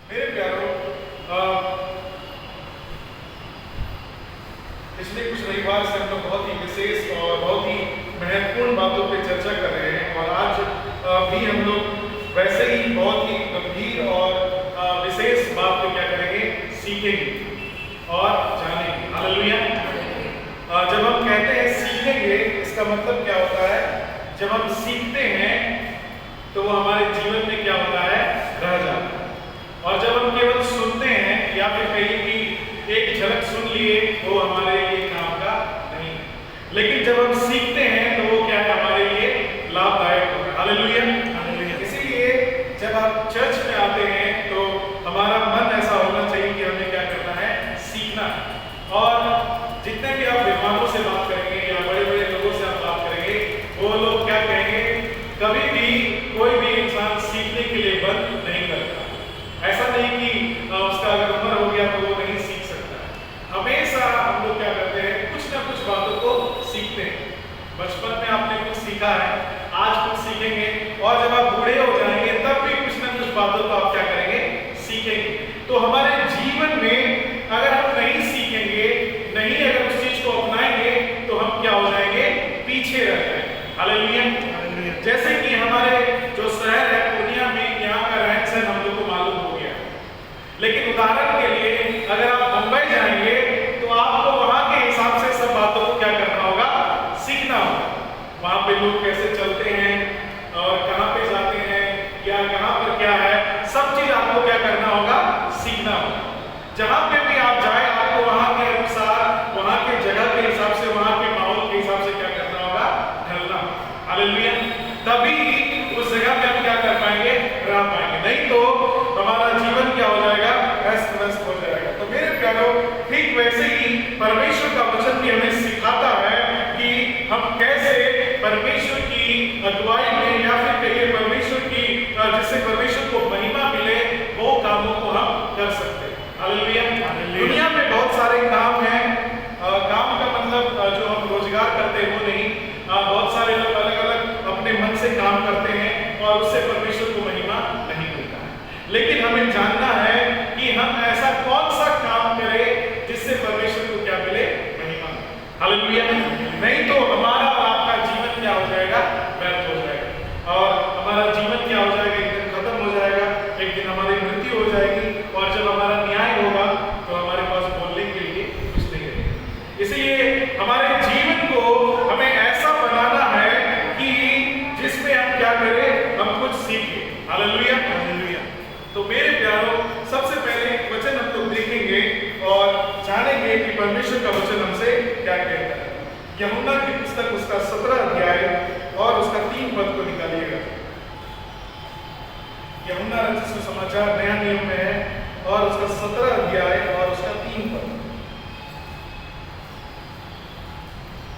मेरे प्यारों, पिछले कुछ रविवार से हम लोग बहुत ही विशेष और बहुत ही महत्वपूर्ण बातों पे चर्चा कर रहे हैं और आज भी हम लोग वैसे ही बहुत ही गंभीर और विशेष बात को क्या करेंगे, सीखेंगे और जानेंगे। हालेलुया। जब हम कहते हैं सीखेंगे, इसका मतलब क्या होता है? जब हम सीखते हैं तो वो हमारे जीवन में क्या होता है, रह जाता है। और जब हम केवल सुनते हैं या फिर कहीं की एक झलक सुन लिए वो हमारे लिए काम का नहीं है, लेकिन जब हम सीखते हैं तो वो क्या है, हमारे लिए लाभदायक होगा। हालेलुया। इसीलिए जब आप चर्च में आते हैं तो हमारा मन ऐसा होना चाहिए कि हमें क्या करना है, सीखना है। और जितने भी आप विद्वानों से बात करेंगे या बड़े बड़े लोगों से आप बात करेंगे, वो लोग क्या कहेंगे, कभी भी कोई भी इंसान सीखने के लिए बंद नहीं करता। ऐसा नहीं कि उसका अगर उम्र हो गया तो वो नहीं सीख सकता। हमेशा हम लोग क्या करते हैं, कुछ ना कुछ बातों को सीखते हैं। बचपन में आपने कुछ सीखा है, आज कुछ सीखेंगे, और जब आप बूढ़े हो जाएंगे तब भी कुछ ना कुछ बातों को आप क्या करेंगे, सीखेंगे। तो हमारे जीवन में अगर हम नहीं सीखेंगे, नहीं अगर उस चीज को अपनाएंगे तो हम क्या हो जाएंगे, पीछे रह जाएंगे। हालेलुया। जैसे कि हमारे जो शहर है पूर्णिया में, यहाँ का रहन सहन हम लोग को मालूम हो गया, लेकिन उदाहरण के लिए अगर आप मुंबई जाएंगे तो आपको वहां के हिसाब से सब बातों को क्या करना होगा, सीखना होगा। वहां पे लोग कैसे चलते हैं और कहाँ पे जाते हैं या कहाँ पर क्या है, सब चीज आपको क्या करना होगा, सीखना होगा। जहां पे भी आप जाए आपको वहां के अनुसार, वहां के जगह के हिसाब से, वहां के माहौल के हिसाब से क्या करना होगा, ढलना। हालेलुया। तभी उस जगह पे हम क्या कर पाएंगे, रह पाएंगे। नहीं तो हमारा जीवन क्या हो जाएगा, अस्त व्यस्त हो जाएगा। तो मेरे प्यारों, ठीक वैसे ही परमेश्वर का वचन भी हमें सिखाता है कि हम कैसे परमेश्वर की अगुवाई में या फिर कहिए परमेश्वर की, जिससे परमेश्वर को महिमा मिले, वो कामों को हम कर सकते हैं। हालेलुया। दुनिया में बहुत सारे काम हैं। काम का मतलब जो हम रोजगार करते हैं वो नहीं। बहुत सारे लोग अलग अलग अपने मन से काम करते हैं और उससे परमेश्वर को महिमा नहीं मिलता है। लेकिन हमें जानना है कि हम ऐसा कौन सा काम करें जिससे परमेश्वर को क्या मिले, महिमा। हालेलुया। नहीं तो हमारा और आपका जीवन क्या हो जाएगा, व्यर्थ हो जाएगा, और हमारा जीवन क्या हो जाएगा, एक दिन खत्म हो जाएगा, एक दिन हमारी मृत्यु हो जाएगी, और जब हमारा न्याय होगा तो हमारे पास बोलने के लिए कुछ नहीं रहेगा। इसलिए हमारे जीवन को हमें ऐसा बनाना है कि जिसमें हम क्या करें, हम कुछ सीखें। हालेलुया। तो मेरे प्यारों, सबसे पहले वचन हम लोग देखेंगे और जानेंगे कि परमेश्वर का वचन हमसे क्या कहता है। यूहन्ना की पुस्तक उसका 17 अध्याय और उसका 3 पद को निकालिएगा। यूहन्ना रचित सुसमाचार नया नियम में है और उसका 17 अध्याय और उसका 3 पद।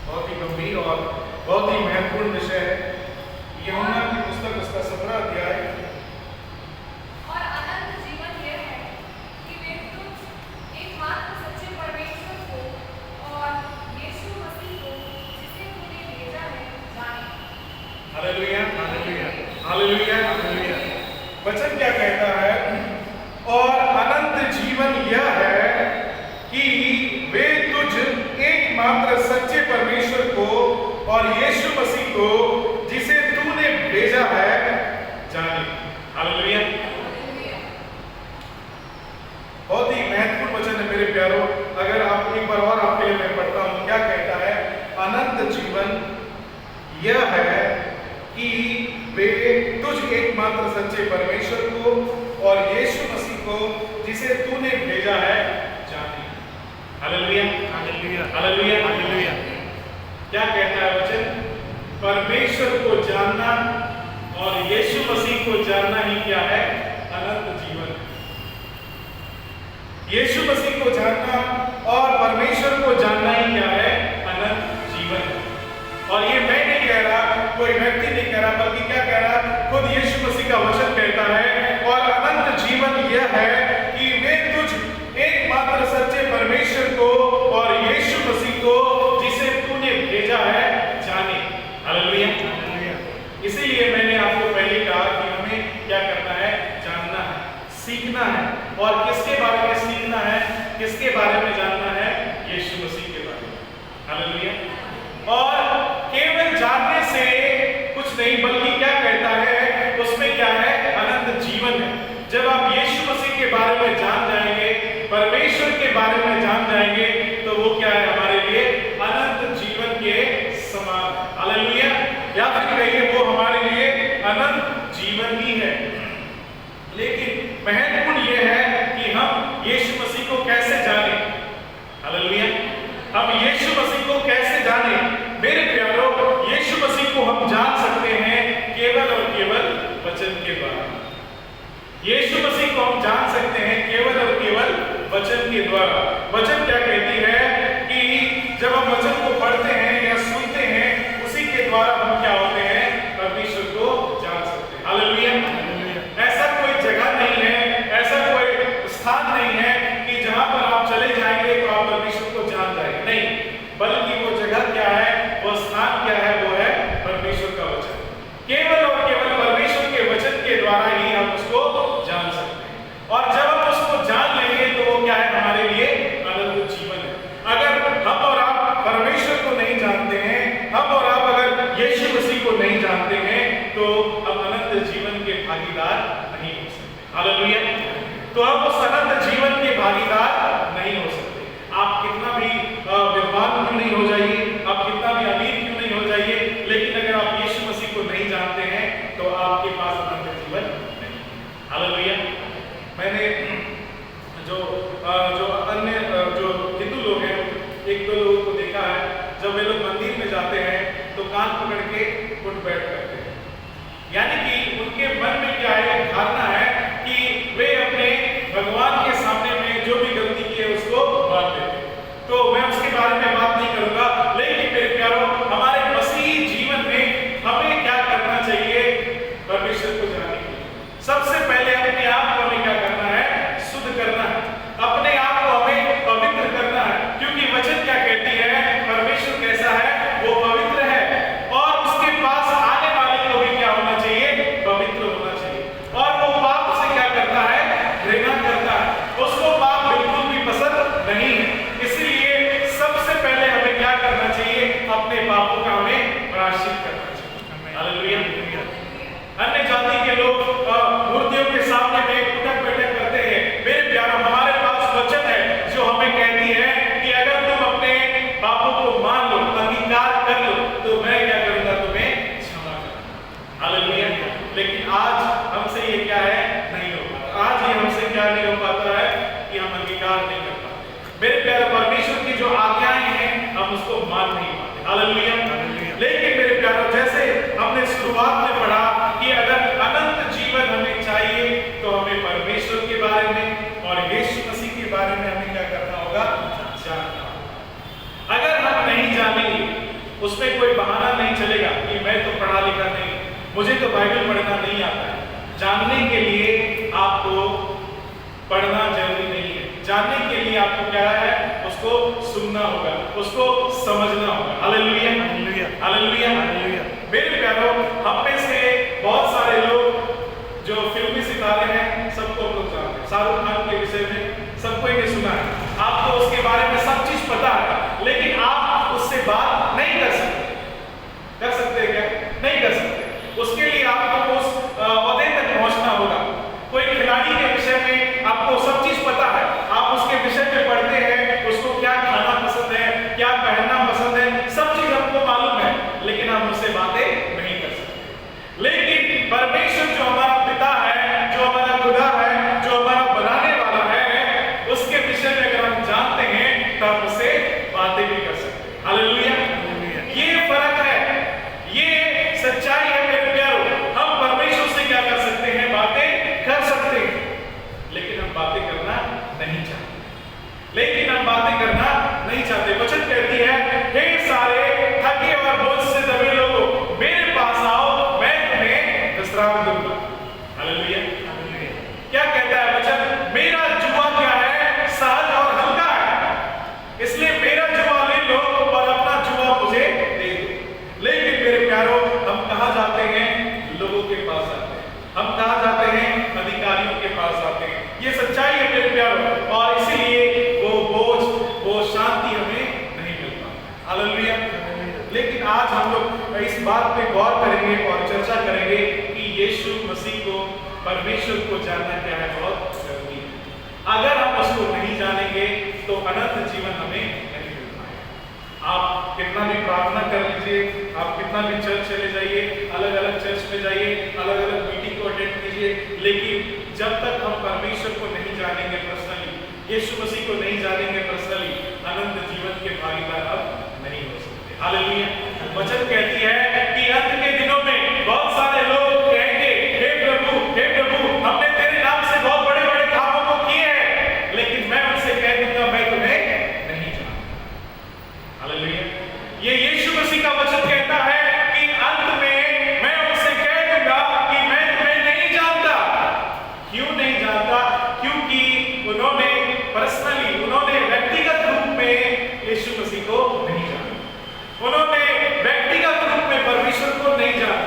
बहुत ही गंभीर और बहुत ही महत्वपूर्ण विषय है। यूहन्ना की पुस्तक उसका 17 अध्याय। और अनंत जीवन यह है कि वे तुझ एकमात्र सच्चे परमेश्वर को और यीशु मसीह को जिसे तूने भेजा है जाने। हालेलुया। हालेलुया। वचन क्या कहता है? और अनंत जीवन यह है कि वे तुझ एकमात्र सच्चे परमेश्वर को और यीशु मसीह को जिसे तूने भेजा है जाने। हालेलुया। बहुत ही महत्वपूर्ण वचन है मेरे प्यारों। अगर आप एक बार और आपके लिए मैं पढ़ता हूं, क्या कहता है? अनंत जीवन यह है कि वे तुझ एकमात्र सच्चे परमेश्वर को और यीशु मसीह को जिसे तूने भेजा है जाने। हालेलुया। हालेलुया। क्या कहता है वचन? परमेश्वर को जानना और यीशु मसीह को जानना ही क्या है? अनंत जीवन। यीशु मसीह को जानना और परमेश्वर को जानना ही क्या है? अनंत जीवन। और ये मैं नहीं कह रहा, कोई व्यक्ति नहीं कह रहा, बल्कि क्या कह रहा, खुद यीशु मसीह का वचन कहता है। और अनंत जीवन यह है कि वे तुझ एकमात्र सच्चे परमेश्वर को और यीशु मसीह को जिसे तूने भेजा है जाने। हालेलुया। इसीलिए मैंने आपको पहले कहा कि हमें क्या करना है, जानना है, सीखना है। और किसके बारे में सीखना है, किसके बारे में जानना है? यीशु मसीह के बारे में। हालेलुया। और केवल जानने से कुछ नहीं, बल्कि क्या कहता है उसमें, क्या है? अनंत जीवन है। जब आप यीशु मसीह के बारे में जान जाएंगे, परमेश्वर के बारे में जान जाएंगे, तो वो क्या है हमारे लिए? अनंत जीवन के समान। हालेलुया। या फिर कहिए वो हमारे लिए अनंत जीवन ही है। लेकिन महत्वपूर्ण ये है कि हम यीशु मसीह को कैसे जाने। हालेलुया। हम यीशु मसीह को कैसे जाने? मेरे प्यारो, यीशु मसीह को हम जान सकते हैं केवल और केवल वचन के द्वारा। यीशु मसीह को हम जान सकते हैं केवल और केवल वचन के द्वारा। वचन क्या कहती है कि जब हम वचन को पढ़ते हैं या सुनते हैं, उसी के द्वारा हम क्या होते हैं? परमेश्वर को जान सकते हैं। हालेलुया। ऐसा कोई जगह नहीं है, ऐसा कोई स्थान नहीं है कि जहां पर आप चले जाएंगे तो आप परमेश्वर को जान जाएंगे। नहीं, बल्कि वो जगह क्या है, वो स्थान क्या है? वो है परमेश्वर का वचन। केवल और केवल परमेश्वर के वचन के द्वारा ही हम उसको जान सकते हैं। और जब हम उसको जान लेंगे तो वो क्या है? हमारे लिए अनंत जीवन है। अगर हम और आप परमेश्वर को नहीं जानते हैं, हम और आप अगर यीशु मसीह को नहीं जानते हैं, तो हम अनंत जीवन के भागीदार नहीं हो सकते। हालेलुया। तो हम उस अनंत जीवन के भागीदार नहीं हो सकते। आप कितना भी विद्वान क्यों नहीं हो जाइए, आप कितना भी अमीर क्यों नहीं हो जाइए, लेकिन अगर आप यीशु मसीह को नहीं जानते हैं तो आपके पास अनंत जीवन नहीं। हालेलुया। मैंने जो अन्य जो हिंदू लोग हैं, एक दो लोगों को देखा है, जब वे लोग मंदिर में जाते हैं तो कान पकड़ के उठ बैठ करते हैं। यानी कि उनके मन में क्या है? धारणा है कि वे अपने भगवान के सामने में जो भी गलती की है उसको मान लेते हैं। तो मैं उसके बारे में बात नहीं करूंगा, लेकिन मेरे प्यारो, हमारे मसीही जीवन में हमें क्या करना चाहिए? परमेश्वर को जानने के लिए सबसे पहले अपने आप को हमें क्या करना है? शुद्ध करना है। अपने आप को हमें पवित्र करना है, क्योंकि वचन क्या कहती है? परमेश्वर कैसा है? वो पवित्र है। और उसके पास आने वाले को भी क्या होना चाहिए? पवित्र होना चाहिए। और वो पाप से क्या करता है? घृणा करता है। उसको पाप बिल्कुल भी पसंद नहीं है। इसलिए सबसे पहले हमें क्या करना चाहिए? अपने पापों का हमें प्रायश्चित करना चाहिए। हालेलुया। अन्य जाति के लोग मूर्तियों के सामने में उठक बैठक करते हैं। मेरे प्यारों, हमारे पास वचन है जो हमें कहती है कि अगर तुम अपने पापों को मान लो, अंगीकार कर लो, तो मैं क्या करूंगा? तुम्हें क्षमा करूंगा। हालेलुया। लेकिन आज हमसे ये क्या है? नहीं हो पाता। आज ये हमसे क्या नहीं हो पाता है कि हम अंगीकार नहीं कर पाते। मेरे प्यारे, परमेश्वर की जो आज्ञाएं हैं हम उसको मान नहीं पाते। हालेलुया। लेकिन मेरे प्यारों, जैसे हमने शुरुआत में पढ़ा कि अगर अनंत जीवन हमें चाहिए तो हमें परमेश्वर के बारे में और यीशु मसीह के बारे में हमें क्या करना होगा? जानना होगा। अगर हम नहीं जानेंगे, उसमें कोई बहाना नहीं चलेगा कि मैं तो पढ़ा लिखा नहीं, मुझे तो बाइबल पढ़ना नहीं आता है। जानने के लिए आपको पढ़ना जरूरी नहीं है। जानने के लिए आपको क्या है? उसको सुनना होगा, उसको समझना होगा। हालेलुया। हालेलुया। हालेलुया। हालेलुया। मेरे प्यारों, हम में से बहुत सारे लोग जो फिल्मी सितारे हैं, सबको हम लोग जानते हैं। शाहरुख खान के विषय में सबको ये सुना है, आपको उसके बारे में सब चीज पता है, लेकिन आप उससे बात नहीं कर सकते। कर सकते हैं क्या? नहीं कर सकते। उसके लिए आपको उस ओहदे तक पहुंचना होगा। कोई खिलाड़ी के विषय में आपको सब चीज पता है, आप उसके विषय में पढ़ते हैं, उसको क्या खाना पसंद है, क्या पहनना पसंद है, सब चीज हमको मालूम है, लेकिन हम उससे बातें नहीं कर सकते। लेकिन परमेश्वर जो हमारा पिता है, जो हमारा खुदा है, जो हमारा बनाने वाला है, उसके विषय में अगर हम जानते हैं तो हम उससे बातें भी कर सकते हैं। हालेलुया। ये फर्क है, ये सच्चाई है मेरे प्यारों। हम परमेश्वर से क्या कर सकते हैं? बातें कर सकते हैं, लेकिन हम बातें करना नहीं चाहते। लेकिन हम बातें करना नहीं चाहते। वचन कहती है, हे सारे थके और बोझ से दबे लोगों, मेरे पास आओ, मैं तुम्हें विश्राम दूंगा। हालेलुया। क्या कहता है वचन? मेरा जुआ क्या है? सहज और हल्का है। इसलिए मेरा जुआ ले लो और अपना जुआ मुझे दे दो। लेकिन मेरे प्यारों, हम कहां जाते हैं? लोगों के पास जाते हैं। हम कहां जाते हैं? अधिकारियों के पास जाते हैं। परमेश्वर को जानना क्या है, बहुत जरूरी है। अगर हम उसको नहीं जानेंगे तो अनंत जीवन हमें नहीं मिल पाएगा। आप कितना भी प्रार्थना कर लीजिए, आप कितना भी चर्च चले जाइए, अलग अलग चर्च में जाइए, अलग अलग मीटिंग को अटेंड कीजिए, लेकिन जब तक हम परमेश्वर को नहीं जानेंगे पर्सनली, यीशु मसीह को नहीं जानेंगे पर्सनली, अनंत जीवन के भागीदार हम नहीं हो सकते। हालेलुया। वचन कहती है कि अंत के दिनों में बहुत सारे लोग कहेंगे, हे प्रभु हमने तेरे नाम से बहुत बड़े बड़े कामों को किए हैं, लेकिन मैं उनसे कह दूंगा मैं तुम्हें नहीं जानता। हालेलुया। ये यीशु मसीह का वचन कहता है कि अंत में मैं उनसे कह दूंगा कि मैं तुम्हें नहीं जानता। क्यों नहीं जानता? क्योंकि उन्होंने पर्सनली, उन्होंने व्यक्तिगत रूप में यीशु मसीह को नहीं जाना, उन्होंने व्यक्तिगत रूप में परमेश्वर को नहीं जाना,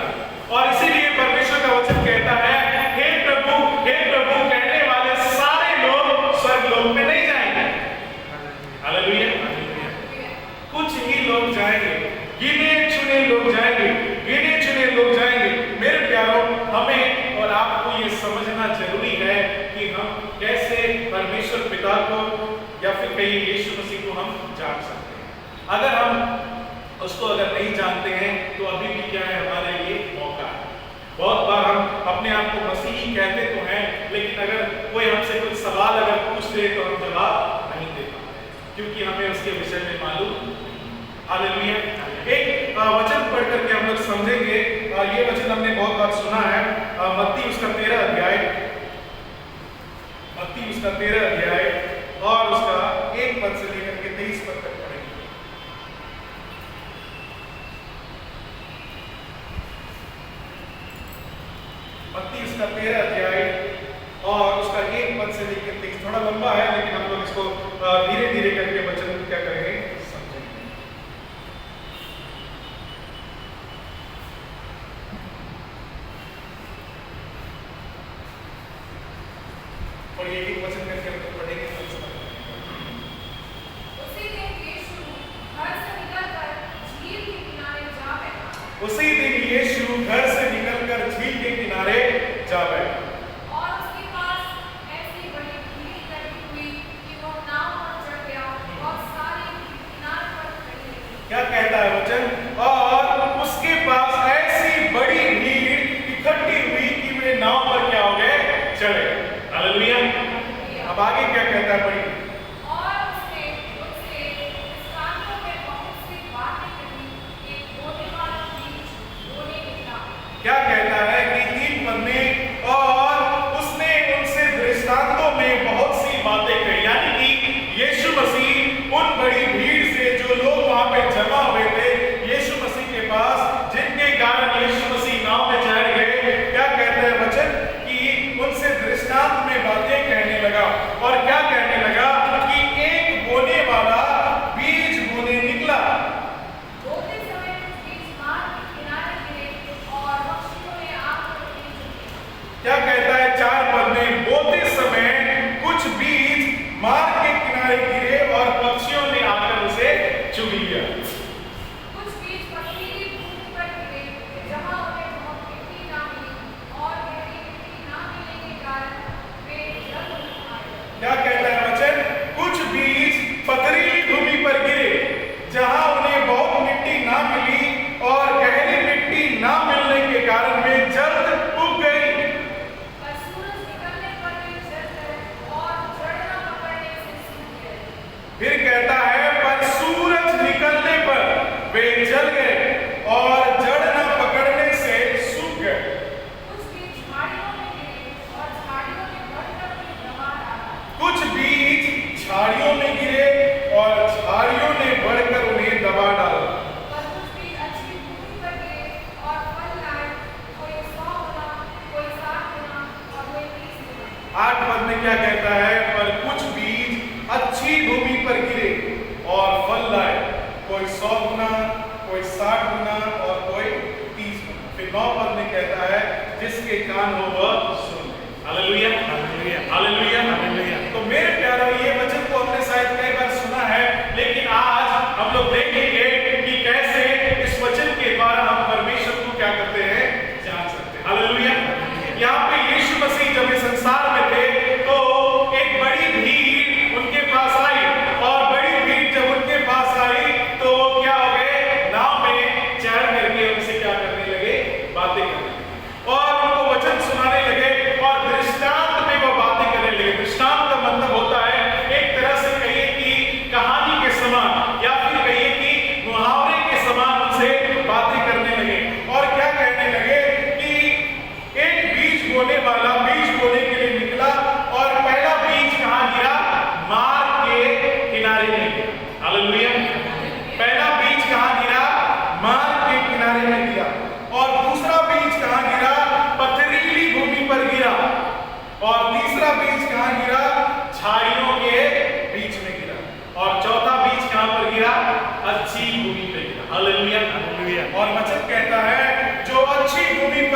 और इसीलिए परमेश्वर का वचन कहता है, हे प्रभु कहने वाले सारे लोग स्वर्ग लोक में नहीं जाएंगे। हालेलुया। कुछ ही लोग जाएंगे, गिने चुने लोग जाएंगे, गिने चुने लोग जाएंगे। मेरे प्यारों, हमें और आपको ये समझना जरूरी है कि हम कैसे परमेश्वर पिता को या फिर कहीं यीशु मसीह को हम जान सकते हैं। अगर हम उसको अगर नहीं जानते हैं तो अभी भी क्या है, हमारे लिए मौका है। बहुत बार हम अपने आप को मसीही कहते तो हैं, लेकिन अगर कोई हमसे कुछ सवाल अगर पूछ दे तो हम जवाब नहीं दे पाते, क्योंकि हमें उसके विषय में मालूम। हालेलुया। एक वचन पढ़ करके हम लोग समझेंगे। ये वचन हमने बहुत बार सुना है, मत्ती उसका 13 अध्याय, मत्ती उसका 13 अध्याय और उसका 1 पद से लेकर के 23 पद तक पढ़ेंगे। मत्ती उसका 13 अध्याय और उसका 1 पद से लेकर 23। थोड़ा लंबा है, लेकिन हम लोग इसको धीरे धीरे करके वचन क्या करेंगे, समझेंगे। और ये एक वचन करके हम लोग पढ़ेंगे तो समझ में। उसी दिन यीशु घर से निकलकर झील के किनारे जा बैठा। उसी दिन यीशु घर से निकलकर झील के किनारे जा बैठा, और उसके पास ऐसी बड़ी भीड़ इकट्ठी हुई कि वह नाव पर चढ़ गया और सारी भीड़ किनारे पर खड़ी रही। क्या कहता है वचन? और उसके पास ऐसी बड़ी भीड़ इकट्ठी हुई कि वे नाव पर क्या हो गए, चढ़े। हालेलुया। अब आगे क्या कहता है, पढ़िए। और उसने उनसे दृष्टांतों में बहुत सी बातें कही। एक बोने वाला बीज बोने निकला। क्या कहता है कि 3 पद में, और उसने उनसे दृष्टांतों में बहुत सी बातें कही, यानी कि यीशु मसीह उन बड़ी भीड़ से, जो लोग वहां पे जमा हुए थे यीशु मसीह के पास, जिनके कारण यीशु मसीह नाव में चढ़ गए, क्या कहता है वचन कि उनसे दृष्टांत में बातें कहने लगा। और क्या कहने लगा कि एक बोने वाला बीज बोने निकला। बोते समय कुछ बीज मार्ग के किनारे गिरे और पक्षियों ने आकर उन्हें चुन लिया। क्या कहता है 4 पद में? बोते समय कुछ बीज मार्ग के किनारे गिरे और पक्षियों ने आकर उसे चुग लिया। कुछ बीज पथरीली भूमि पर गिरे, जहाँ उन्हें बहुत मिट्टी ना मिली, और गहरी मिट्टी ना मिलने के कारण वे जल नहीं आए। क्या कहता है वचन? कुछ बीज पथरीली भूमि पर गिरे, जहां उन्हें बहुत मिट्टी ना मिली और गहरी मिट्टी ना मिलने के कारण वे जल्द उग गई। पर सूरज निकलने पर वे जल गए और जड़ न पकड़ने से सूख गए। फिर कहता है, पर सूरज निकलने पर वे जल गए और जड़ न पकड़ने से सूख गए। कुछ बीज झाड़ियों में गिरे और झाड़ियों ने बढ़कर उन्हें दबा डाला। कुछ बीज झाड़ियों में गिरे और झाड़ियों ने बढ़कर उन्हें दबा डाला। पर कुछ बीज अच्छी भूमि पर गिरे और फल लाए, कोई 100 गुना, कोई 60 गुना और कोई 30 गुना। 8 पद में क्या कहता है? पर कुछ बीज अच्छी भूमि पर गिरे और फल लाए, कोई 100 गुना, कोई 60 गुना और कोई 30 गुना। फिर 9 पद में कहता है, जिसके कान हो वह सुन ले। Hallelujah, hallelujah, hallelujah, hallelujah. तो मेरे प्यारों, ये वचन को हमने शायद कई बार सुना है, लेकिन आज हम लोग देखेंगे कि कैसे इस वचन के द्वारा हम परमेश्वर को क्या करते हैं, जान सकते हैं। हालेलुया। यहाँ पे यीशु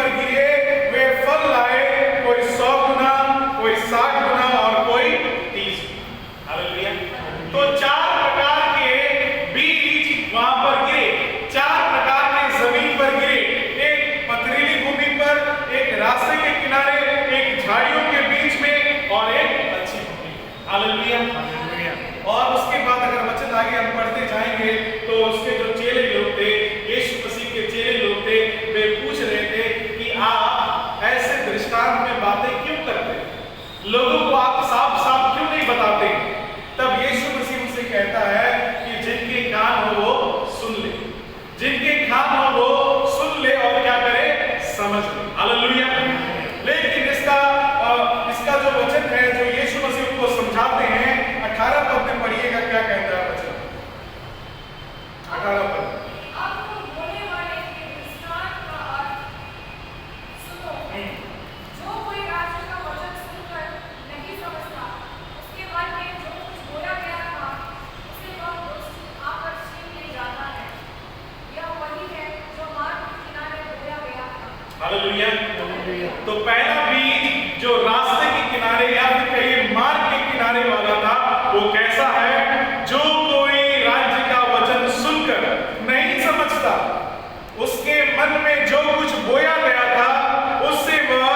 पर गिरे वे फल लाए, कोई 100 गुना, कोई 60 गुना और कोई 30। हालेलुया। तो 4 प्रकार के बीज वहां पर गिरे, 4 प्रकार के जमीन पर गिरे, एक पथरीली भूमि पर, एक रास्ते के किनारे, एक झाड़ियों के बीच में और एक अच्छी भूमि। हालेलुया। और उसके बाद अगर वचन आगे हम पढ़ते जाएंगे तो उसके जो चेले लोग थे, यीशु मसीह के चेले लोग थे, वे पूछ रहे थे कि आप ऐसे दृष्टांत में बातें क्यों करते हैं, लोगों को आप साफ साफ क्यों नहीं बताते। तब यीशु मसीह उनसे कहता है कि जिनके कान हो वो सुन ले, जिनके कान हो वो सुन ले और क्या करे, समझ ले। हालेलुया। लेकिन इसका जो वचन है जो यीशु मसीह उनको समझाते हैं, 18 पद में पढ़िएगा क्या कहता है वचन। 18 पद। हालेलुया। तो पहला बीज जो रास्ते के किनारे या फिर कहिए मार्ग के किनारे वाला था, वो कैसा है, जो कोई राज्य का वचन सुनकर नहीं समझता, उसके मन में जो कुछ बोया गया था उससे वह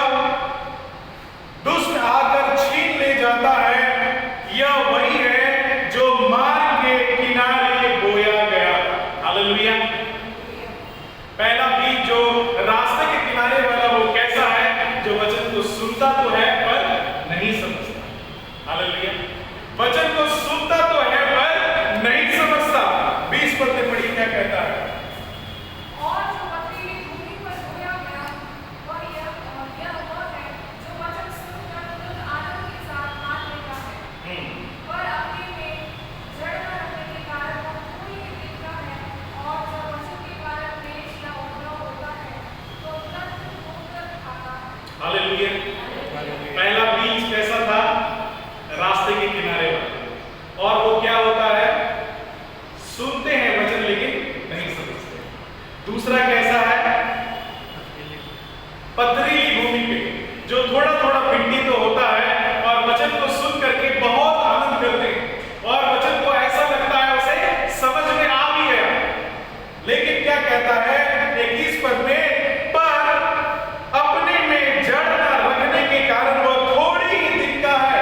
दुष्ट आकर छीन ले जाता है। यह वही है जो मार्ग के किनारे बोया गया था। हालेलुया। पहला बीज जो रास्ते के किनारे वाला वो कैसा है, जो वचन को सुनता तो है पर नहीं समझता। हालेलुया। वचन को सुनता तो है पर नहीं समझता। 20 पद में पढ़िए क्या कहता है। और जो पथरीली भूमि पर बोया गया वह है जो वचन सुनकर तुरंत आनंद के साथ मान लेता है, पर अपने में जड़ न रखने के कारण वह थोड़ी ही दिखता है, और जब वचन के कारण क्लेश या उपद्रव होता है तो तुरंत ठोकर खाता है। हालेलुया। पहला बीज कैसा था, रास्ते के किनारे वाला, और वो क्या होता है, सुनते हैं वचन लेकिन नहीं समझते। दूसरा कैसा है, पथरीली भूमि पे, जो थोड़ा थोड़ा मिट्टी तो होता है और वचन को सुन करके बहुत आनंद करते हैं और वचन को ऐसा लगता है उसे समझ में आ भी गया, लेकिन क्या कहता है 21 पद में, पर अपने में जड़ न रखने के कारण वह थोड़ी ही दिखता है,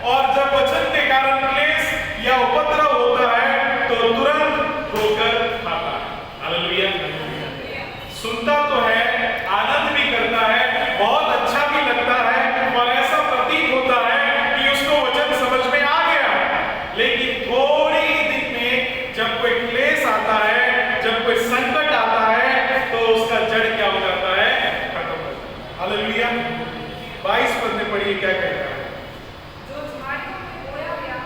और जब वचन के कारण क्लेश या उपद्रव होता है तो तुरंत ठोकर खाता है। हालेलुया। सुनता तो है, आनंद भी करता है, बहुत अच्छा भी लगता है और ऐसा प्रतीत होता है कि उसको वचन समझ में आ गया, लेकिन थोड़ी ही दिन में जब कोई क्लेश आता है, जब कोई संकट आता है तो उसका जड़ क्या हो जाता है, खत्म हो जाता है। हालेलुया। 22 पद में पढ़िए क्या कहता है। जो झाड़ियों में बोया गया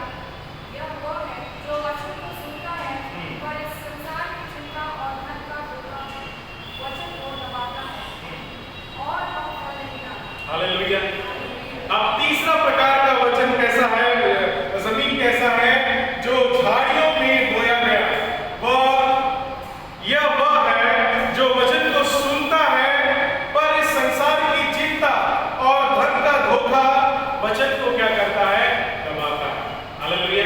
यह वह है जो वचन को सुनता है, पर इस संसार की चिंता और धन का धोखा वचन को दबाता है और वह फल नहीं लाता। हालेलुया। अब तीसरा प्रकार का वचन कैसा है, जमीन कैसा है, जो झाड़ियों में बोया गया, यह वह है जो वचन को सुनता है, पर इस संसार की चिंता और धन का धोखा वचन को क्या करता है, दबाता है। हालेलुया।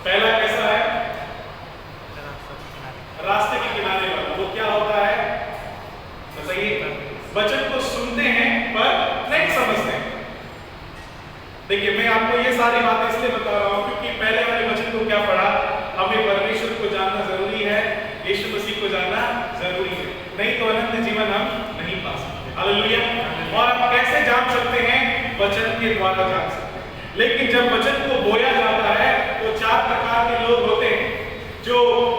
पहला कैसा है, रास्ते के किनारे वाला, वो क्या होता है बताइए, वचन को सुनते हैं पर नहीं समझते हैं। देखिए मैं आपको ये सारी बातें इसलिए बता रहा हूं क्योंकि पहले वाले वचन को क्या पढ़ा, हमें परमेश्वर को जानना जरूरी है, यीशु मसीह को जानना जरूरी है, नहीं तो अनंत जीवन हम नहीं पा सकते। हालेलुया। और हम कैसे जान सकते हैं, वचन के द्वारा जान सकते हैं। लेकिन जब वचन को बोया जाता है तो 4 प्रकार के लोग होते हैं, जो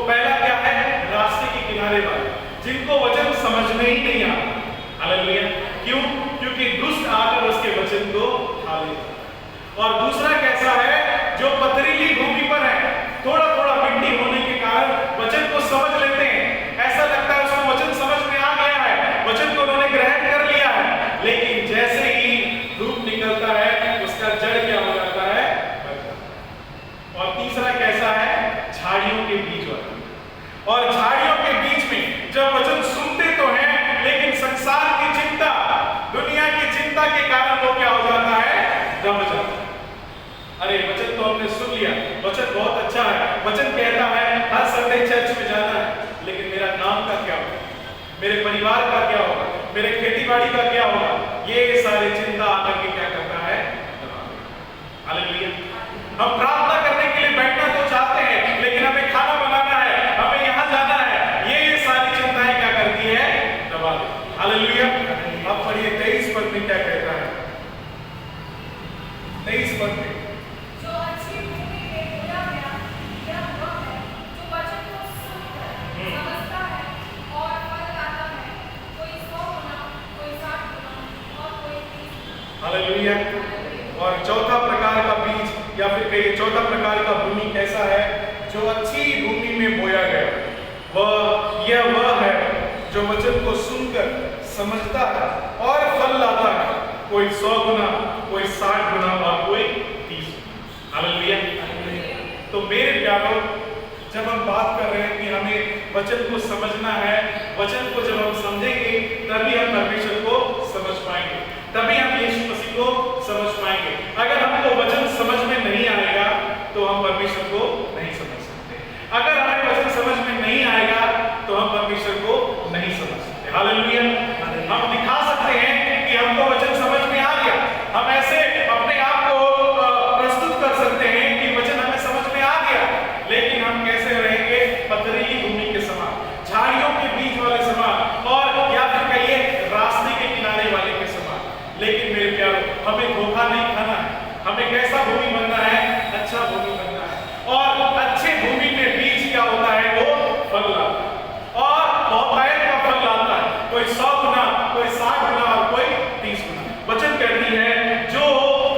पहला क्या है, रास्ते के किनारे वाले, जिनको वचन समझने ही नहीं आता। हालेलुया। क्यों, क्योंकि दुष्ट आकर उसके वचन को खा लेता है। और दूसरा कैसा है, जो पथरीली भूमि पर है, थोड़ा थोड़ा मिट्टी होने के कारण वचन को समझ लेते हैं, ऐसा लगता है उसको वचन समझ में आ गया है, वचन को उन्होंने ग्रहण कर लिया है, लेकिन जैसे ही धूप निकलता है उसका जड़ क्या हो जाता है। और तीसरा कैसा है, झाड़ियों के बीच वाला, और झाड़ियों के बीच में जब वचन सुनते तो हैं लेकिन संसार हम प्रार्थना करने के लिए बैठना तो चाहते हैं, लेकिन हमें खाना बनाना है, हमें यहाँ जाना है, ये सारी चिंताएं क्या करती है? दबा देती है। हालेलुया। अब पढ़िए 23 पद में क्या कहता है? 23 पद में, जो अच्छी भूमि में बोया गया, यह वह है जो वचन को सुनकर समझता है और फल लाता है, कोई 100 गुना, कोई 60 गुना और कोई 30 गुना। हालेलुया। और चौथा प्रकार का बीज या फिर कहिए चौथा प्रकार का भूमि कैसा है? जो अच्छी भूमि में बोया गया, वह है जो वचन को सुनकर समझता है और फल लाता है, कोई 100 गुना, कोई 60 गुना और कोई 30 गुना। हालेलुया। तो मेरे प्यारों, जब हम बात कर रहे हैं कि हमें वचन को समझना है, वचन को जब हम समझेंगे तभी हम परमेश्वर को समझ पाएंगे, तभी हम यीशु मसीह को समझ पाएंगे। अगर हमको वचन समझ में नहीं आएगा तो हम परमेश्वर को नहीं समझ सकते। अगर हमें वचन समझ में नहीं आएगा तो हम परमेश्वर को नहीं समझ सकते। हालेलुया। हम दिखा सकते हैं कि हमको वचन समझ में आ गया, हम ऐसे अपने आप को प्रस्तुत कर सकते हैं कि वचन हमें समझ में आ गया, लेकिन हम कैसे रहेंगे? पथरीली भूमि के समान, झाड़ियों के बीच वाले समान, और या फिर कहिए रास्ते के किनारे वाले के समान। लेकिन मेरे प्यारों, हमें धोखा नहीं खाना है। हमें कैसा भूमि बनना है? अच्छा भूमि बनना है। और अच्छे भूमि में बीज क्या होता है? वो फल लाता है, और बहुतायत का फल लाता है, कोई 100 गुना, कोई 60 गुना और कोई 30 गुना। वचन कहती है जो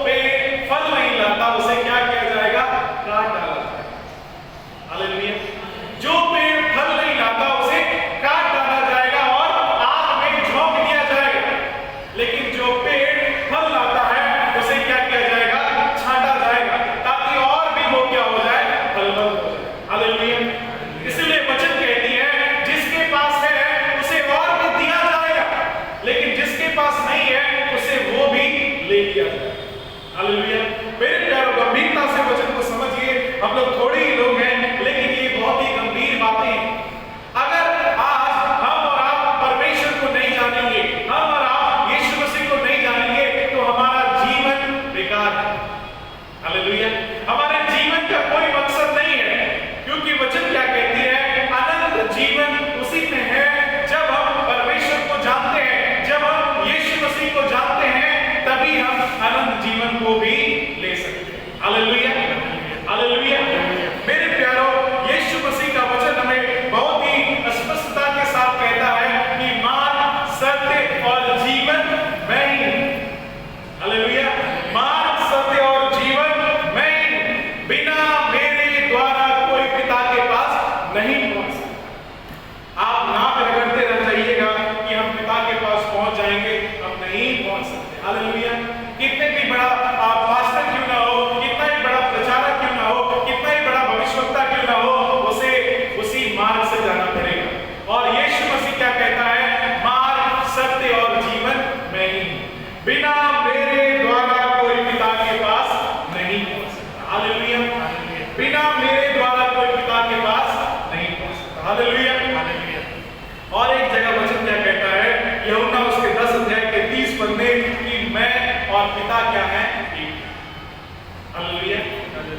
पेड़ फल नहीं लाता उसे क्या किया जाएगा? काट डाला जाएगा। हालेलुया। जो पेड़ फल नहीं लाता उसे काट डाला जाएगा और आग में झोंक दिया जाएगा। लेकिन जो पेड़ फल लाता है उसे क्या किया जाएगा? छांटा जाएगा, ताकि और भी वो क्या हो जाए? फलवंत हो जाए। हालेलुया। इसलिए वचन कहती है जिसके पास है उसे और भी दिया जाएगा, लेकिन जिसके पास नहीं है उसे वो भी ले लिया जाएगा। हालेलुया। मेरे प्यारों, गंभीरता से वचन को समझिए। हम लोग थोड़े ही लोग हैं, लेकिन ये बहुत ही गंभीर बातें हैं। अगर आज हम और आप परमेश्वर को नहीं जानेंगे, हम और आप यीशु मसीह को नहीं जानेंगे, तो हमारा जीवन बेकार है। हालेलुया। हमारे जीवन का कोई मकसद नहीं है, क्योंकि वचन क्या कहती है? अनंत जीवन उसी में है जब हम परमेश्वर को जानते हैं, जब हम यीशु मसीह को जानते हैं, तभी हम अनंत जीवन को भी ले सकते हैं। हालेलुया। हालेलुया। मेरे प्यारों, यीशु मसीह का वचन हमें बहुत ही स्पष्टता के साथ कहता है कि मार्ग, सत्य और जीवन मैं ही हूं। हालेलुया। मार्ग, सत्य और जीवन मैं ही हूं। बिना मेरे द्वारा कोई पिता के पास नहीं पहुंच सकता। आप नाक रगड़ते रह जाइएगा कि हम पिता के पास पहुंच जाएंगे, हम नहीं पहुंच सकते। हालेलुया। कितने भी बड़ा पास्टर क्यों ना हो, कितना ही बड़ा प्रचारक क्यों ना हो, कितना ही बड़ा भविष्यवक्ता क्यों ना हो, उसे उसी मार्ग से जाना पड़ेगा। और यीशु मसीह क्या कहता है? मार्ग, सत्य और जीवन मैं ही हूं। बिना मेरे द्वारा कोई पिता के पास नहीं पहुंच सकता। हालेलुया। बिना मेरे द्वारा कोई पिता के पास नहीं पहुंच सकता। हालेलुया। और एक जगह वचन क्या कहता है? यूहन्ना उसके 10 अध्याय के 30 पद में कि मैं और पिता क्या है? एक। हालेलुया।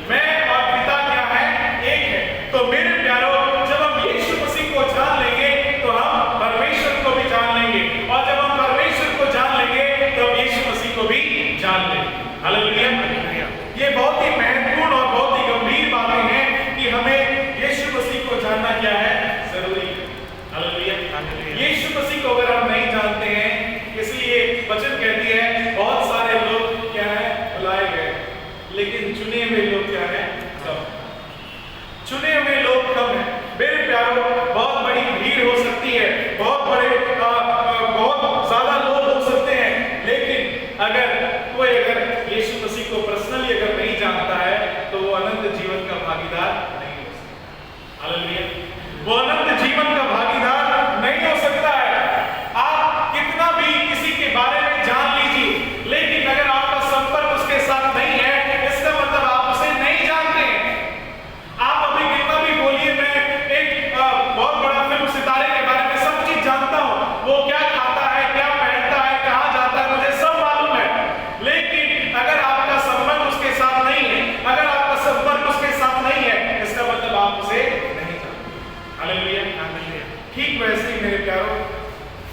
मैं और पिता क्या है? एक है। तो मेरे प्यारों, जब हम यीशु मसीह को जान लेंगे तो हम परमेश्वर को भी जान लेंगे, और जब हम परमेश्वर को जान लेंगे तो हम यीशु मसीह को भी जान लेंगे। हालेलुया। ये बहुत ही महत्वपूर्ण और बहुत ही गंभीर बातें हैं कि हमें यीशु मसीह को जानना क्या है? जरूरी है। हालेलुया। यीशु मसीह को अगर हम नहीं जानते हैं, इसलिए वचन कहती है बहुत सारे लोग क्या है? बुलाए गए, लेकिन चुने हुए लोग क्या है? कम। चुने हुए लोग कम है। मेरे प्यारों, बहुत बड़ी भीड़ हो सकती है, बहुत ज्यादा लोग हो सकते हैं, लेकिन अगर यीशु मसीह को पर्सनली अगर नहीं जानता है तो वो अनंत जीवन का भागीदार नहीं हो सकता। हालेलुया। वो अनंत जीवन का भागीदार नहीं हो सकता है। आप कितना भी किसी के बारे में जान लीजिए, लेकिन अगर आपका संपर्क उसके साथ नहीं है, इसका मतलब आप उसे नहीं जानते हैं। आप अभी कितना भी बोलिए, मैं एक बहुत बड़ा फिल्म सितारे के बारे में सब चीज जानता हूं, वो क्या खाता है, क्या पहनता है, कहां जाता है, मुझे सब मालूम है, लेकिन अगर आपका संबंध उसके साथ नहीं है, अगर आपका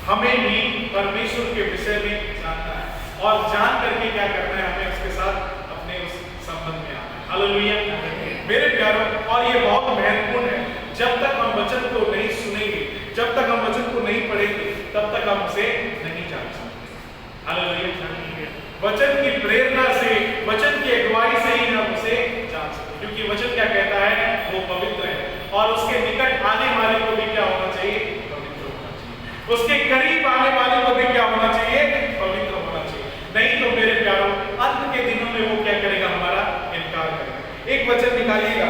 हमें भी परमेश्वर के विषय में जानना है और जान करके क्या करना है, हमें उसके साथ अपने उस संबंध में आना है। हालेलुया मेरे प्यारों, और ये बहुत महत्वपूर्ण है। जब तक हम वचन को नहीं सुनेंगे, जब तक हम वचन को नहीं पढ़ेंगे, तब तक हम उसे नहीं जान सकते। हालेलुया वचन की प्रेरणा से, वचन की अगुवाई से ही हम उसे जान सकते, क्योंकि वचन क्या कहता है, वो पवित्र है और उसके निकट आने वाले को भी क्या होना चाहिए, पवित्र होना चाहिए। उसके करीब आने वाले को भी क्या होना चाहिए, पवित्र होना चाहिए। नहीं तो मेरे प्यारों, अंत के दिनों में वो क्या करेगा, हमारा इनकार करेगा। एक वचन निकालिएगा,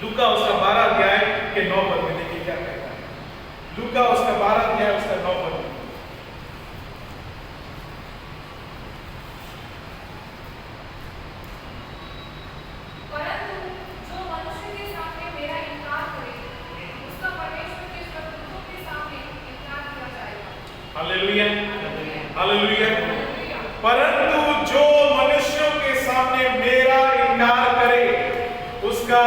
लूका उसका 12 अध्याय के 9 पद में, देखिए क्या कहता है। लूका उसका 12 अध्याय उसका 9 पद में, हालेलुया हालेलुया। परंतु जो मनुष्यों के सामने मेरा इनकार करे, उसका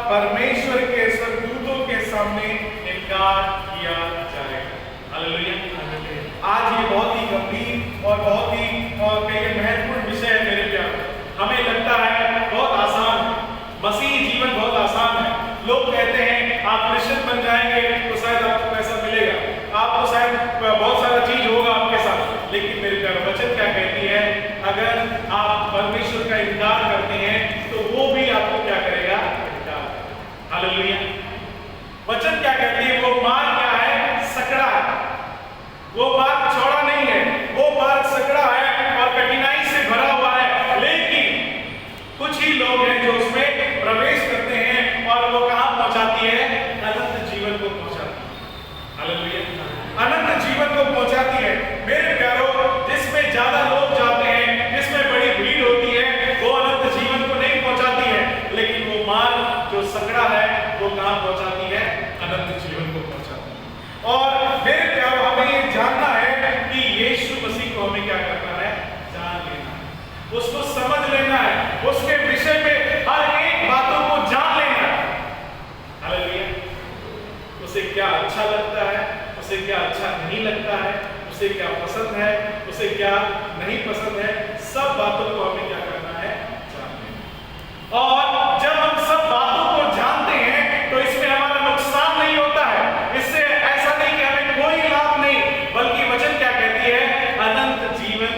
परमेश्वर के स्वर्गदूतों के सामने इनकार किया जाएगा। हालेलुया। आज ये बहुत ही गंभीर और बहुत ही महत्वपूर्ण विषय है मेरे प्यारे। हमें लगता है बहुत आसान है, मसीही जीवन बहुत आसान है। लोग कहते हैं आप क्रिश्चियन बन जाएंगे तो शायद आपको पैसा मिलेगा, आपको शायद बहुत सारा चीज होगा आपके साथ। लेकिन मेरे प्यारे, वचन क्या कहती है, अगर आप परमेश्वर का इनकार करते हैं तो वो भी आपको क्या करेगा, इनकार करेगा। हालेलुया। वचन क्या कहती है, वो मार्ग क्या है, सकड़ा है। वो मार्ग चौड़ा नहीं है, वो मार्ग सकड़ा है और कठिनाई से भरा हुआ है। लेकिन कुछ ही लोग हैं जो उसमें प्रवेश करते हैं और वो कहां पहुंचाती है, अनंत जीवन को पहुंचाती है। हालेलुया। अनंत जीवन को पहुंचाती है। मेरे प्यारों, जिसमें ज्यादा लोग जाते हैं, जिसमें बड़ी भीड़ होती है, वो अनंत जीवन को नहीं पहुंचाती है। लेकिन वो मार्ग जो सकड़ा है, वो कहां पहुंचाती है, अनंत जीवन को पहुंचाती है। और मेरे प्यारों, हमें ये जानना है कि यीशु मसीह को हमें क्या करना है, जान लेना है, उसको समझ लेना है, उसके विषय में हर एक बातों को जान लेना है। हालेलुया। उसे क्या अच्छा लगता है, उसे क्या अच्छा नहीं लगता है, उसे क्या पसंद है, उसे क्या नहीं पसंद है, सब बातों को हमें क्या करना है, जानना है। और जब हम सब बातों को जानते हैं तो इसमें हमारा नुकसान नहीं होता है। इससे ऐसा नहीं कि हमें कोई लाभ नहीं, बल्कि वचन क्या कहती है, अनंत जीवन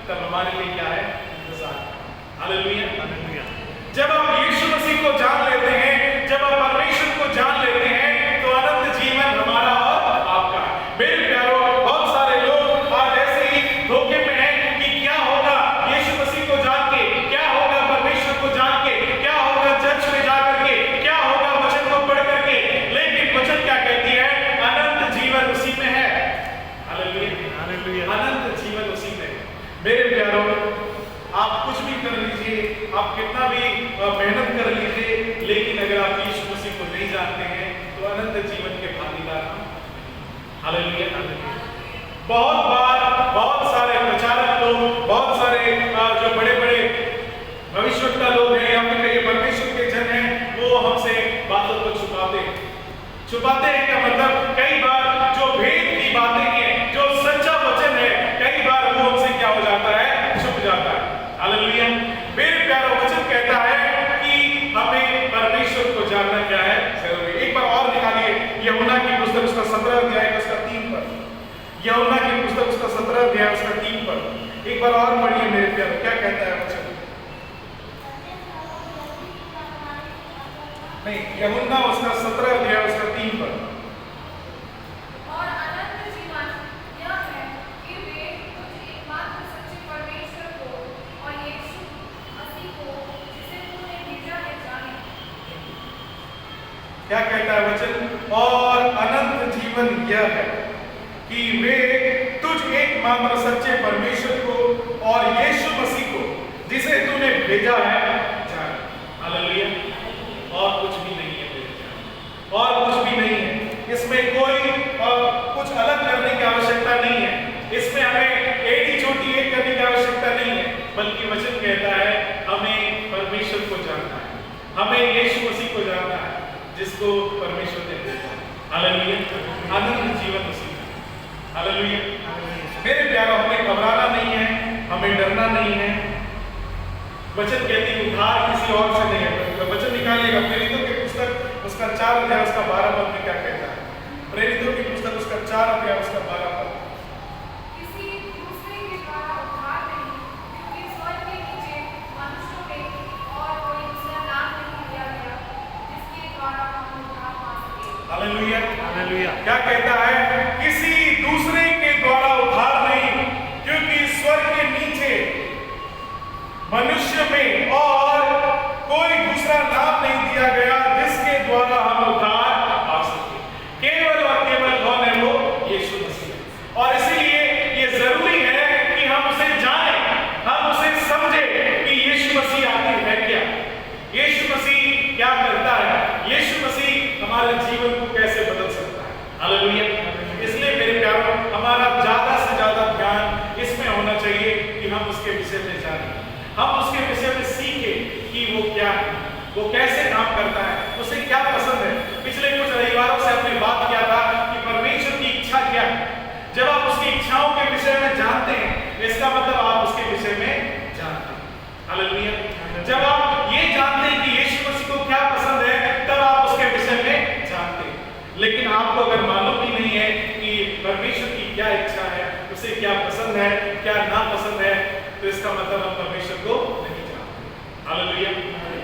तब हमारे लिए क्या है, इंतजार। Hallelujah hallelujah. जब आप यीशु मसीह को जान लेते हैं, जब आप परमेश्वर को जान लेते हैं, तो अनंत जीवन हमारा और आपका है। मेरे प्यारों, बहुत सारे लोग आज ऐसे ही धोखे में हैं कि क्या होगा यीशु मसीह को जान के, क्या होगा परमेश्वर को जान के, क्या होगा चर्च में जाकर के, क्या होगा वचन को पढ़ करके। लेकिन वचन क्या कहती है, अनंत जीवन उसी में है। Hallelujah hallelujah. अनंत जीवन उसी में है। मेरे प्यारों, आप कुछ भी कर लीजिए, आप कितना भी मेहनत कर लीजिए, लेकिन अगर आप यीशु मसीह को नहीं जानते हैं तो अनंत जीवन के भागीदार हम। Hallelujah hallelujah. बहुत बार बहुत सारे प्रचारक लोग, बहुत सारे जो बड़े बड़े भविष्यवक्ता लोग हैं या फिर कई परमेश्वर के जन हैं, वो हमसे बातों को छुपाते हैं। छुपाते हैं का मतलब, कई बार जो भेद की बातें हैं, जो सच्चा वचन है, कई बार वो हमसे क्या हो जाता है, छुप जाता है। हालेलुया। मेरे प्यारों, वचन कहता है कि हमें परमेश्वर को जानना क्या है, जरूरी। एक बार और निकालिए, यूहन्ना की पुस्तक उसका 17 अध्याय उसका 3 पद। यूहन्ना की पुस्तक उसका 17 अध्याय उसका 3 पद। एक बार और पढ़िए मेरे प्यारों, क्या कहता है वचन। नहीं, यूहन्ना उसका 17 अध्याय उसका 3 पद। और अनंत जीवन यह है कि वे तुझ एकमात्र सच्चे परमेश्वर को और यीशु मसीह को जिसे तूने भेजा है जाने। क्या कहता है वचन, और अनंत जीवन यह है कि वे तुझ एकमात्र सच्चे परमेश्वर को और यीशु मसीह को जिसे तूने भेजा है जाने। हालेलुया। और कुछ भी नहीं है मेरे प्यारे, और कुछ भी नहीं है। इसमें कोई कुछ अलग करने की आवश्यकता नहीं है, इसमें हमें एड़ी चोटी एक करने की आवश्यकता नहीं है, बल्कि वचन कहता है हमें परमेश्वर को जानना है, हमें यीशु मसीह को जानना है जिसको परमेश्वर ने भेजा। हालेलुया। अनंत जीवन उसी में। हालेलुया। मेरे प्यारों, हमें घबराना नहीं है, हमें डरना नहीं है। वचन कहती है उद्धार किसी और से नहीं है। वचन निकालिएगा प्रेरितों की पुस्तक उसका 4 अध्याय उसका 12 पद में क्या कहता है? प्रेरितों की पुस्तक उसका 4 अध्याय उसका 12 पद। किसी दूसरे के द्वारा उद्धार नहीं, क्योंकि स्वर्ग के नीचे मनुष्यों में और कोई दूसरा नाम नहीं दिया गया जिसके द्वारा हम उद्धार पा सके। हालेलुया। हालेलुया। क्या कहता है? किसी दूसरे के द्वारा उद्धार नहीं, क्योंकि स्वर्ग के नीचे मनुष्य में और कोई दूसरा नाम नहीं दिया गया जिसके द्वारा हम उद्धार पा सके। केवल और केवल कौन है? वो यीशु मसीह। और इसीलिए ये जरूरी है कि हम उसे जानें, हम उसे समझें कि यीशु मसीह आखिर है क्या, यीशु मसीह क्या करता है, यीशु मसीह हमारे जीवन को कैसे बदल सकता है। हालेलुया। इसलिए मेरे प्यारों, हमारा ज्यादा से ज्यादा ध्यान इसमें होना चाहिए कि हम उसके विषय में जानें, हम उसके विषय में सीखें कि वो क्या है, वो कैसे काम करता है, उसे क्या पसंद है। पिछले कुछ रविवारों से हमने बात किया था कि परमेश्वर की इच्छा क्या है। जब आप उसकी इच्छाओं के विषय में जानते हैं, इसका मतलब आप उसके विषय में जानते हैं। हालेलुया। जब आप ये जानते हैं कि यीशु मसीह को क्या पसंद है, तब आप उसके विषय में जानते हैं। लेकिन आपको अगर मालूम ही नहीं है कि परमेश्वर की क्या इच्छा है, उसे क्या पसंद है, क्या नापसंद है, तो इसका मतलब हम परमेश्वर को नहीं जानते। हालेलुया।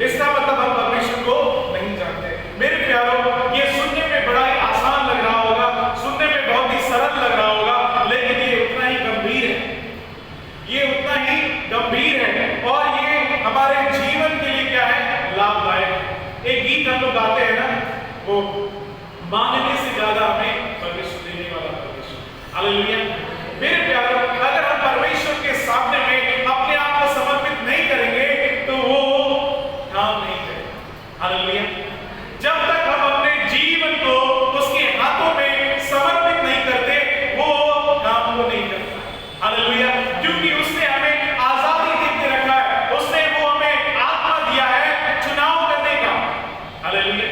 इसका मतलब हम परमेश्वर को नहीं जानते। मेरे प्यारों, ये सुनने में बड़ा ही आसान लग रहा होगा, सुनने में बहुत ही सरल लग रहा होगा, लेकिन ये उतना ही गंभीर है, ये उतना ही गंभीर है और ये हमारे जीवन के लिए क्या है? लाभदायक है। एक गीत हम लोग गाते हैं ना, वो मांगने से ज्यादा हमें परमेश्वर देने वाला परमेश्वर। हालेलुया। मेरे प्यारों, अगर हम परमेश्वर के सामने में अपने आप को समर्पित नहीं करेंगे तो वो काम नहीं करेगा। हालेलुया। जब तक हम अपने जीवन को उसके हाथों में समर्पित नहीं करते, वो काम को नहीं करता। हालेलुया। क्योंकि उसने हमें आजादी दे के रखा है, उसने वो हमें आत्मा दिया है चुनाव करने का। हालेलुया।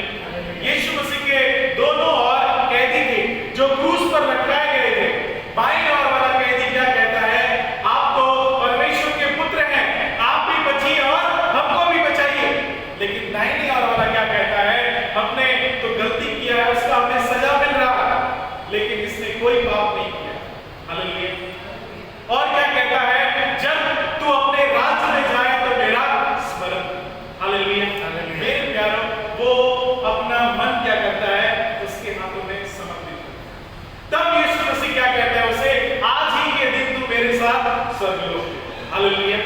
यीशु मसीह के दोनों और कैदी थे जो क्रूस पर लटकाए गए थे। बाईं ओर वाला कैदी क्या कहता है? आप तो परमेश्वर के पुत्र हैं, आप भी बचिए और हमको भी बचाइए। लेकिन दाहिनी ओर वाला क्या कहता है? हमने तो गलती किया है, उसका हमें सजा मिल रहा है, लेकिन इसने कोई पाप नहीं किया। हालेलुया। और क्या कहता है? जब तू अपने राज्य में जाए तो मेरा स्मरण। हालेलुया। मेरे प्यारों, वो अपना मन क्या करता है? उसके हाथों में समर्पित करता है। तब यीशु मसीह क्या कहता है उसे? आज ही के दिन तू मेरे साथ स्वर्गलोक में। हालेलुया।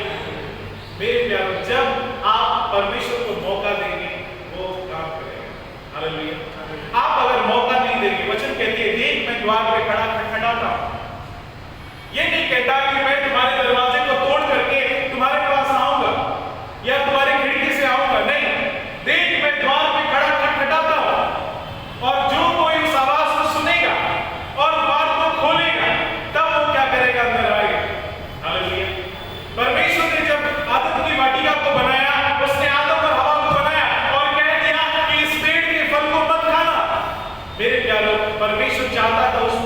मेरे प्यारों, जब आप परमेश्वर को मौका देंगे, वो काम करेगा। हालेलुया। आप अगर मौका नहीं देंगे, वचन कहती है देख मैं द्वार पे खड़ा खटखटाता हूं। ये नहीं कहता कि मैं तुम्हारे दरवाजे को तोड़ करके तुम्हारे पास आऊंगा या तुम्हारी खिड़की से आऊंगा। नहीं, देख मैं द्वार पे खड़ा खटखटाता हूं और जो कोई उस आवाज को सुनेगा और द्वार को खोलेगा, तब वो क्या करेगा? अंदर आएगा। हालेलुया। परमेश्वर ने जब आदम की वाटिका को बनाया, उसने आदम और हवा को बनाया और कह दिया कि इस पेड़ के फल को मत खाना। मेरे प्यारों, परमेश्वर चाहता था उस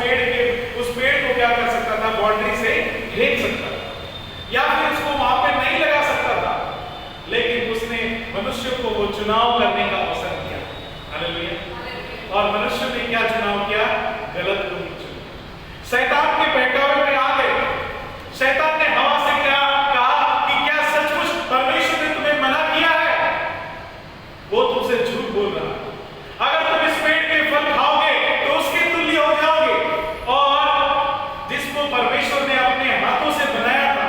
पेड़ को क्या कर सकता था? बाउंड्री से घेर सकता था या फिर उसको वहां पे नहीं लगा सकता था, लेकिन उसने मनुष्य को वो चुनाव करने का अवसर दिया। हालेलुया। और मनुष्य ने क्या चुनाव किया? गलत को चुना। शैतान के बहकावे में आ गए। शैतान ने हवा से क्या कहा कि क्या सचमुच परमेश्वर ने तुम्हें मना किया है? वो तुमसे झूठ बोल रहा है। अगर तुम इस पेड़ के फल खाओगे तो उसके तुल्य हो जाओगे। और जिसको परमेश्वर ने अपने हाथों से बनाया था,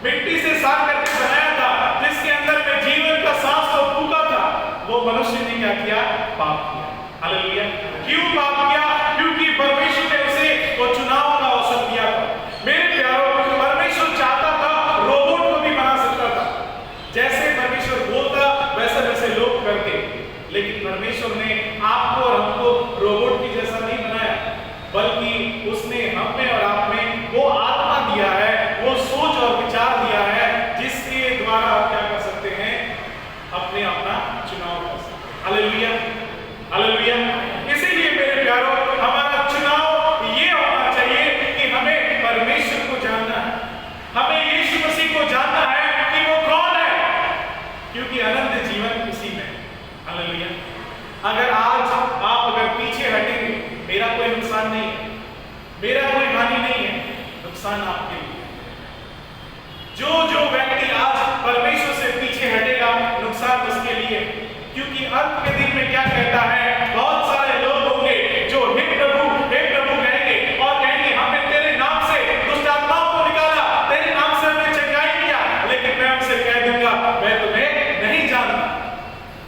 मिट्टी से साफ करके बनाया था, जिसके अंदर में जीवन का सांस को फूंका था, वो मनुष्य ने क्या किया? पाप किया। हालेलुया। क्यों पाप किया? क्योंकि परमेश्वर ने उसे वो चुनाव का अवसर दिया था। मेरे प्यारों, परमेश्वर चाहता था रोबोट को भी बना सकता था, जैसे परमेश्वर बोलता वैसे वैसे लोग करते, लेकिन परमेश्वर ने आपको और हमको रोबोट की जैसा नहीं बनाया, बल्कि उसने हम में और आप में वो आत्मा दिया है, वो सोच और विचार दिया है, जिसके द्वारा आप क्या कर सकते हैं? अपने अपना चुनाव कर सकते हैं। हालेलुया। हालेलुया। इसीलिए मेरे प्यारों, हमारा चुनाव ये होना चाहिए क्योंकि अनंत जीवन उसी में है। हालेलुया। अगर आज आप अगर पीछे हटेंगे, मेरा कोई नुकसान नहीं है, मेरा कोई हानि नहीं है, नुकसान आपके लिए। जो व्यक्ति आज परमेश्वर से पीछे हटेगा, नुकसान उसके लिए। क्योंकि अंत के दिन में क्या कहता है, बहुत सारे लोग होंगे जो हे प्रभु कहेंगे और कहेंगे हमने तेरे नाम से दुष्ट आत्माओं को निकाला, तेरे नाम से हमने चंगाई किया, लेकिन मैं उनसे कह दूंगा मैं तुम्हें नहीं जानता।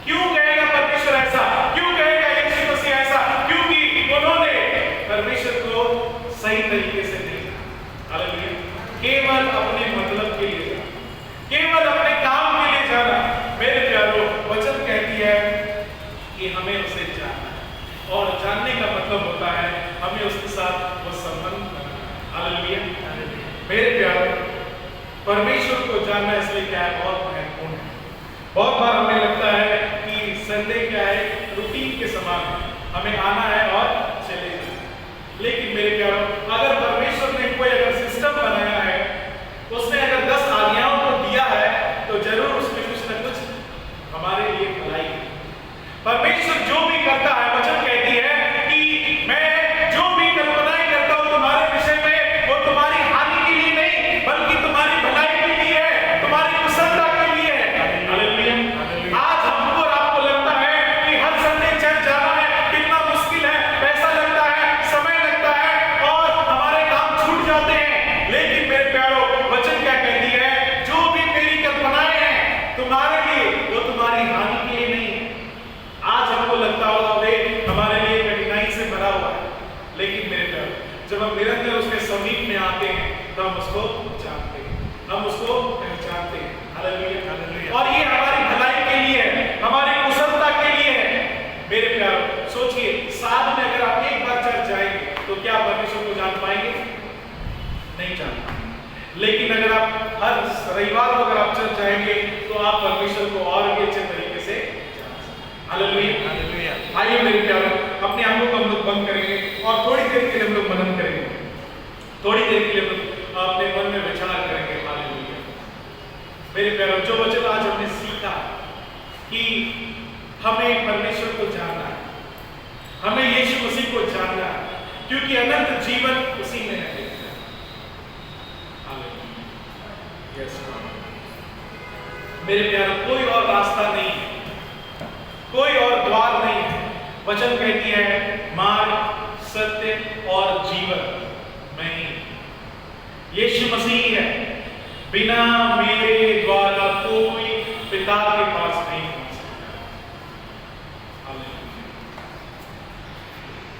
क्यों कहेगा परमेश्वर ऐसा? क्यों कहेगा यीशु मसीह ऐसा? क्योंकि उन्होंने परमेश्वर को सही तरीके से नहीं जाना। हालेलुया। केवल अपने मतलब के लिए जाना, केवल अपने काम के लिए जाना। मेरे प्यारों, वचन कहती है कि हमें उसे जानना है, और जानने का मतलब होता है हमें उसके साथ वो संबंध बनाना है। हालेलुया। मेरे प्यारों, परमेश्वर को जानना इसलिए क्या है, बहुत महत्वपूर्ण है। बहुत बार हमें लगता है कि संडे क्या है, रूटीन के समान है, हमें आना है और चले जाना। लेकिन मेरे प्यारों, अगर परमेश्वर ने कोई अगर सिस्टम बनाया है, उसने अगर 10 आज्ञाओं को दिया है, तो जरूर उसमें कुछ न कुछ हमारे लिए भलाई है। परमेश्वर जो भी करता है, वचन कहती है कि मैं जो भी कल्पनाएं करता हूं तुम्हारे विषय में, वो तुम्हारी हानि के लिए नहीं, बल्कि तुम्हारी भलाई के लिए है, तुम्हारी कुशलता के लिए है। हालेलुया। आज हमको और आपको लगता है कि हर संडे चर्च जाना है कितना मुश्किल है, पैसा लगता है, समय लगता है और हमारे काम छूट जाते हैं। लेकिन मेरे प्यारों, वचन क्या कहती है, जो भी मेरी कल्पनाएं हैं तुम्हारे लिए, वो तुम्हारी हानि के लिए नहीं है। आज हमको लगता होगा वे हमारे लिए कठिनाई से भरा हुआ है, लेकिन मेरे प्यारों, जब हम निरंतर उसके समीप में आते हैं तो हम उसको जानते हैं, हम उसको पहचानते हैं। हालेलुया। और ये हमारी भलाई के लिए है, हमारी कुशलता के लिए है। मेरे प्यारों, सोचिए, साल में अगर आप एक बार चर्च जाएंगे तो क्या परमेश्वर को जान पाएंगे? नहीं जान पाएंगे। लेकिन अगर आप हर रविवार को अगर आप चर्च जाएंगे तो आप परमेश्वर को और भी अच्छे तरीके से जान सकते। हालेलुया। आइए मेरे प्यारों, अपने आंखों को हम लोग बंद करेंगे और थोड़ी देर के लिए हम लोग मनन करेंगे, थोड़ी देर के लिए हम लोग अपने मन में विचार करेंगे। हालेलुया। मेरे प्यारों, जो वचन आज हमने सीखा कि हमें परमेश्वर को जानना है, हमें यीशु मसीह को जानना है, क्योंकि अनंत जीवन उसी में है। Yes, मेरे प्यारों, कोई और रास्ता नहीं है, कोई और द्वार नहीं है। वचन कहती है मार्ग, सत्य और जीवन मैं ही, यीशु मसीह है। बिना मेरे द्वारा कोई पिता के पास